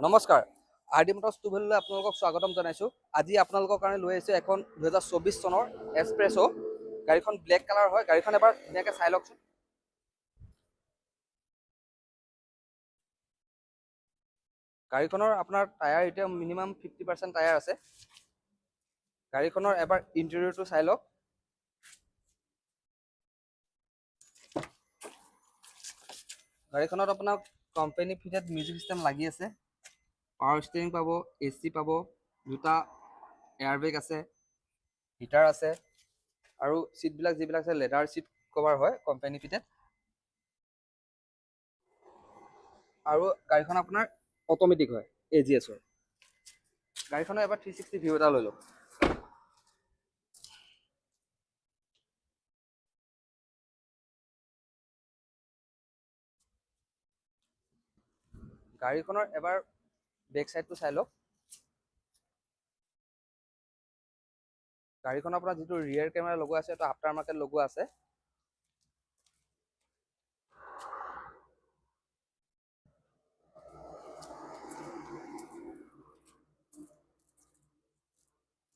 নমস্কাৰ R D Motors two ভেলুলৈ আপোনালোকক স্বাগতম জনাইছোঁ। আজি আপোনালোকৰ কাৰণে লৈ আহিছোঁ এখন 2024 চনৰ এক্সপ্ৰেছো। গাড়ীখন ব্লেক কালাৰ হয়। গাড়ীখন এবাৰ ধুনীয়াকৈ চাই লওকচোন। গাড়ীখনৰ আপোনাৰ টায়াৰ এতিয়া মিনিমাম 50% টায়াৰ আছে। গাড়ীখনৰ এবাৰ ইণ্টেৰিয়ৰটো চাই লওক। গাড়ীখনত আপোনাক কোম্পানী ফিটেড মিউজিক চিষ্টেম লাগি আছে। পাৱাৰ ষ্টিয়াৰিং পাব, AC পাব, দুটা এয়াৰবেগ আছে, হিটাৰ আছে আৰু চিটবিলাক যিবিলাক আছে লেডাৰ চিট কভাৰ হয় কোম্পানী ফিটেড। আৰু গাড়ীখন আপোনাৰ অট'মেটিক হয়, AGS হয়। গাড়ীখনৰ এবাৰ 360 ভিউ এটা লৈ লওক। গাড়ীখনৰ এবাৰ বেক চাইডটো চাই লওক। গাড়ীখন আপোনাৰ যিটো ৰিয়েৰ কেমেৰা লগোৱা আছে সেইটো আফটাৰ মাৰ্কেট লগোৱা আছে।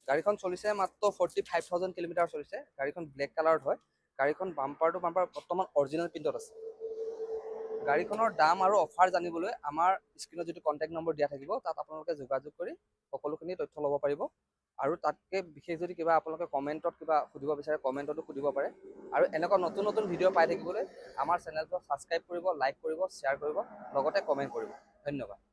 গাড়ীখন চলিছে মাত্ৰ 45,000 কিলোমিটাৰ চলিছে। গাড়ীখন ব্লেক কালাৰত হয়। গাড়ীখন বাম্পাৰ টু বাম্পাৰ বৰ্তমান অৰিজিনেল প্ৰিণ্টত আছে। গাড়ীখনৰ দাম আৰু অফাৰ জানিবলৈ আমাৰ স্ক্ৰীণত যিটো কণ্টেক্ট নম্বৰ দিয়া থাকিব তাত আপোনালোকে যোগাযোগ কৰি সকলোখিনি তথ্য ল'ব পাৰিব। আৰু তাতকৈ বিশেষ যদি কিবা আপোনালোকে কমেণ্টত কিবা সুধিব বিচাৰে কমেণ্টতো সুধিব পাৰে। আৰু এনেকুৱা নতুন নতুন ভিডিঅ' পাই থাকিবলৈ আমাৰ চেনেলটো ছাবস্ক্ৰাইব কৰিব, লাইক কৰিব, শ্বেয়াৰ কৰিব, লগতে কমেণ্ট কৰিব। ধন্যবাদ।